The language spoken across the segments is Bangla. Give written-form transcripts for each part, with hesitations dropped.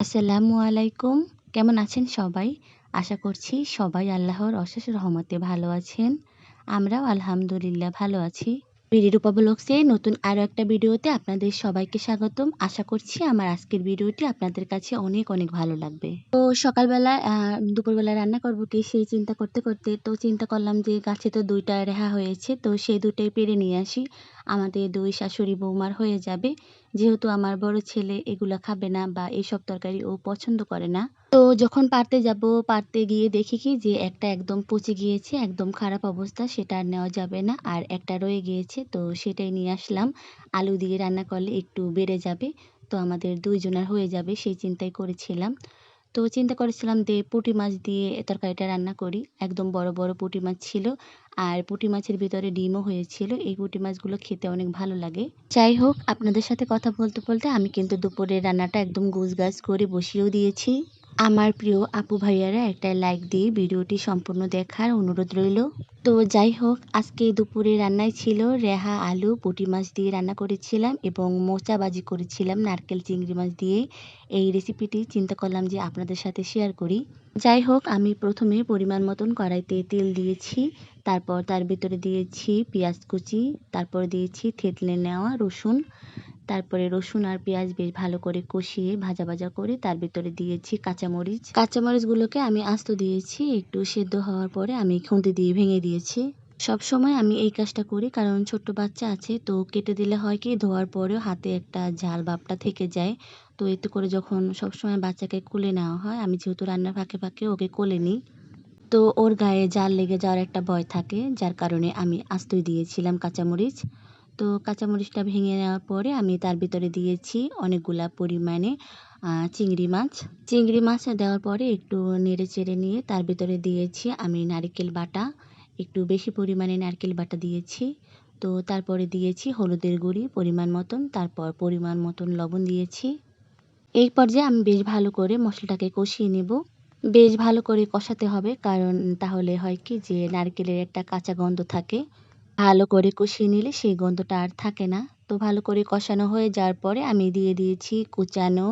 আসসালামু আলাইকুম। কেমন আছেন সবাই? আশা করছি সবাই আল্লাহর অশেষ রহমতে ভালো আছেন। আমরাও আলহামদুলিল্লাহ ভালো আছি। বিডি রূপা ব্লগসে নতুন আরও একটা ভিডিওতে আপনাদের সবাইকে স্বাগতম। আশা করছি আমার আজকের ভিডিওটি আপনাদের কাছে অনেক অনেক ভালো লাগবে। তো সকালবেলা দুপুরবেলা রান্না করব কি সেই চিন্তা করতে করতে চিন্তা করলাম যে গাছে তো ২ টা রেহা হয়েছে, তো সেই ২ টাই পেড়ে নিয়ে আসি। আমাদের ২ শাশুড়ি বৌমার হয়ে যাবে। যেহেতু আমার বড় ছেলে এগুলা খাবে না বা এইসব তরকারি ও পছন্দ করে না। তো যখন পাড়তে যাব, পাড়তে গিয়ে দেখি কি যে একটা একদম পচে গিয়েছে, একদম খারাপ অবস্থা, সেটা আর নেওয়া যাবে না। আর একটা রয়ে গিয়েছে, তো সেটাই নিয়ে আসলাম। আলু দিয়ে রান্না করলে একটু বেড়ে যাবে। তো আমাদের ২ জনের হয়ে যাবে সেই চিন্তাই করেছিলাম। তো চিন্তা করেছিলাম যে পুঁটি মাছ দিয়ে তরকারিটা রান্না করি। একদম বড়, বড় পুঁটি মাছ ছিল। আর পুঁটি মাছের ভিতরে ডিমও হয়েছিল। এই পুঁটি মাছগুলো খেতে অনেক ভালো লাগে। যাই হোক, আপনাদের সাথে কথা বলতে, বলতে আমি কিন্তু দুপুরের রান্নাটা একদম গোছগাছ করে বসিয়েও দিয়েছি। আমার প্রিয় আপু ভাইয়ারা একটা লাইক দিয়ে ভিডিওটি সম্পূর্ণ দেখার অনুরোধ রইল। তো যাই হোক, আজকে দুপুরে রান্নায় ছিল রেহা আলু পুঁটি মাছ দিয়ে রান্না করেছিলাম এবং মোচা ভাজি করেছিলাম নারকেল চিংড়ি মাছ দিয়ে। এই রেসিপিটি চিন্তা করলাম যে আপনাদের সাথে শেয়ার করি। যাই হোক, আমি প্রথমে পরিমাণ মতন কড়াইতে তেল দিয়েছি। তারপর তার ভিতরে দিয়েছি পেঁয়াজ কুচি, তারপর দিয়েছি থেতলে নেওয়া রসুন। তারপরে রসুন আর পেঁয়াজ বেশ ভালো করে কষিয়ে ভাজা ভাজা করে তার ভিতরে দিয়েছি কাঁচামরিচ। কাঁচামরিচগুলোকে আমি আস্ত দিয়েছি, একটু সেদ্ধ হওয়ার পরে আমি খুন্তি দিয়ে ভেঙে দিয়েছি। সব সময় আমি এই কাজটা করি কারণ ছোট্ট বাচ্চা আছে, তো কেটে দিলে হয় কি ধোয়ার পরেও হাতে একটা ঝাল ভাবটা থেকে যায়। তো এতে করে যখন সবসময় বাচ্চাকে কোলে নেওয়া হয়, আমি যেহেতু রান্নার ফাঁকে ফাঁকে ওকে কোলে নিই, তো ওর গায়ে জাল লেগে যাওয়ার একটা ভয় থাকে, যার কারণে আমি আস্তই দিয়েছিলাম কাঁচামরিচ। তো কাঁচামরিচটা ভেঙে নেওয়ার পরে আমি তার ভিতরে দিয়েছি অনেকগুলা পরিমাণে চিংড়ি মাছ। চিংড়ি মাছ দেওয়ার পরে একটু নেড়ে চেড়ে নিয়ে তার ভিতরে দিয়েছি আমি নারকেল বাটা, একটু বেশি পরিমাণে নারকেল বাটা দিয়েছি। তো তারপরে দিয়েছি হলুদের গুঁড়ি পরিমাণ মতন, তারপর পরিমাণ মতন লবণ দিয়েছি। এই পর্যায়ে আমি বেশ ভালো করে মশলাটাকে কষিয়ে নেব। বেশ ভালো করে কষাতে হবে, কারণ তাহলে হয় কি যে নারকেলের একটা কাঁচা গন্ধ থাকে। ভালো করে কষিয়ে নিলে সেই গন্ধটা আর থাকে না। তো ভালো করে কষানো হয়ে যাওয়ার পরে আমি দিয়ে দিয়েছি কুচানো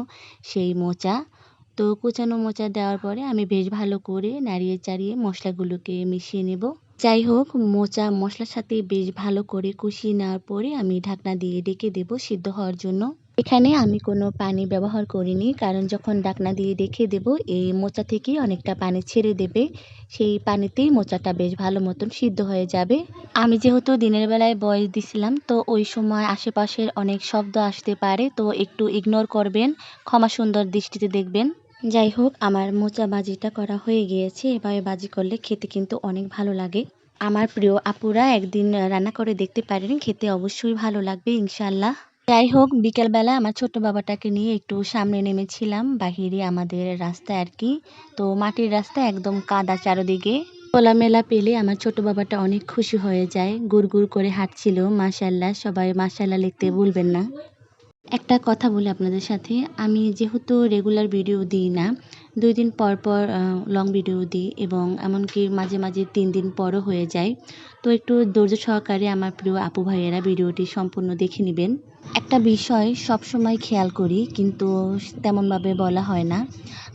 সেই মোচা। তো কুচানো মোচা দেওয়ার পরে আমি বেশ ভালো করে নাড়িয়ে চাড়িয়ে মশলাগুলোকে মিশিয়ে নেব। যাই হোক, মোচা মশলার সাথে বেশ ভালো করে কষিয়ে নেওয়ার পরে আমি ঢাকনা দিয়ে ঢেকে দেব সিদ্ধ হওয়ার জন্য। এখানে আমি কোনো পানি ব্যবহার করিনি, কারণ যখন ঢাকনা দিয়ে রেখে দেব এই মোচা থেকেই অনেকটা পানি ছেড়ে দেবে। সেই পানিতেই মোচাটা বেশ ভালো মতন সিদ্ধ হয়ে যাবে। আমি যেহেতু দিনের বেলায় ভয়েস দিছিলাম, তো ওই সময় আশেপাশের অনেক শব্দ আসতে পারে, তো একটু ইগনোর করবেন, ক্ষমা সুন্দর দৃষ্টিতে দেখবেন। যাই হোক, আমার মোচা ভাজিটা করা হয়ে গিয়েছে। এভাবে ভাজি করলে খেতে কিন্তু অনেক ভালো লাগে। আমার প্রিয় আপুরা একদিন রান্না করে দেখতে পারেন, খেতে অবশ্যই ভালো লাগবে ইনশাল্লাহ। যাই হোক, বিকেলবেলা আমার ছোট্ট বাবাটাকে নিয়ে একটু সামনে নেমেছিলাম, বাহিরে আমাদের রাস্তায় আর কি। তো মাটির রাস্তা, একদম কাদা চারদিকে। খোলামেলা পেলে আমার ছোট বাবাটা অনেক খুশি হয়ে যায়, গুড় গুড় করে হাঁটছিল। মাশাল্লাহ, সবাই মাশাল্লাহ লিখতে ভুলবেন না। একটা কথা বলি আপনাদের সাথে, আমি যেহেতু রেগুলার ভিডিও দিই না, 2 দিন পর পর লং ভিডিও দিই এবং এমনকি মাঝে মাঝে 3 দিন পরও হয়ে যায়। তো একটু ধৈর্য সহকারে আমার প্রিয় আপু ভাইয়েরা ভিডিওটি সম্পূর্ণ দেখে নেবেন। একটা বিষয় সবসময় খেয়াল করি কিন্তু তেমনভাবে বলা হয় না।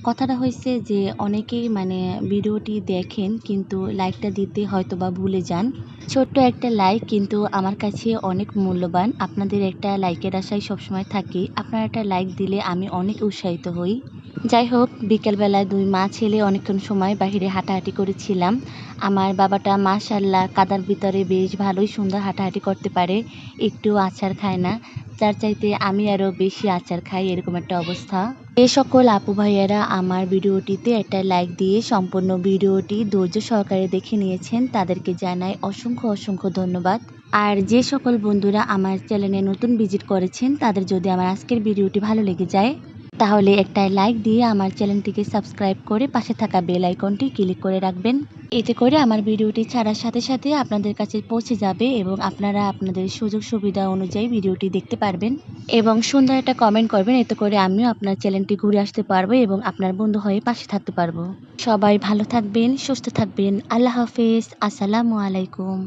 কথাটা হয়েছে যে অনেকেই ভিডিওটি দেখেন কিন্তু লাইকটা দিতে হয়তোবা ভুলে যান। ছোট্ট একটা লাইক কিন্তু আমার কাছে অনেক মূল্যবান। আপনাদের একটা লাইকের আশায় সবসময় থাকি। আপনারা একটা লাইক দিলে আমি অনেক উৎসাহিত হই। যাই হোক, বিকেলবেলায় 2 মা ছেলে অনেকক্ষণ সময় বাহিরে হাঁটাহাঁটি করেছিলাম। আমার বাবাটা মাশাআল্লাহ কাদার ভিতরে বেশ ভালোই সুন্দর হাঁটাহাঁটি করতে পারে। একটুও আছাড় খায় না। যার চাইতে আমি আরও বেশি আছাড় খাই, এরকম একটা অবস্থা। যে সকল আপু ভাইয়ারা আমার ভিডিওটিতে একটা লাইক দিয়ে সম্পূর্ণ ভিডিওটি ধৈর্য সহকারে দেখে নিয়েছেন, তাদেরকে জানাই অসংখ্য অসংখ্য ধন্যবাদ। আর যে সকল বন্ধুরা আমার চ্যানেলে নতুন ভিজিট করেছেন, তাদের যদি আমার আজকের ভিডিওটি ভালো লেগে যায়, তাহলে একটা লাইক দিয়ে আমার চ্যানেলটিকে সাবস্ক্রাইব করে পাশে থাকা বেল আইকনটি ক্লিক করে রাখবেন। এতে করে আমার ভিডিওটি ছাড়ার সাথে সাথে আপনাদের কাছে পৌঁছে যাবে এবং আপনারা আপনাদের সুযোগ সুবিধা অনুযায়ী ভিডিওটি দেখতে পারবেন এবং সুন্দর একটা কমেন্ট করবেন। এতে করে আমিও আপনার চ্যানেলটি ঘুরে আসতে পারবো এবং আপনার বন্ধু হয়ে পাশে থাকতে পারবো। সবাই ভালো থাকবেন, সুস্থ থাকবেন। আল্লাহ হাফেজ। আসসালামু আলাইকুম।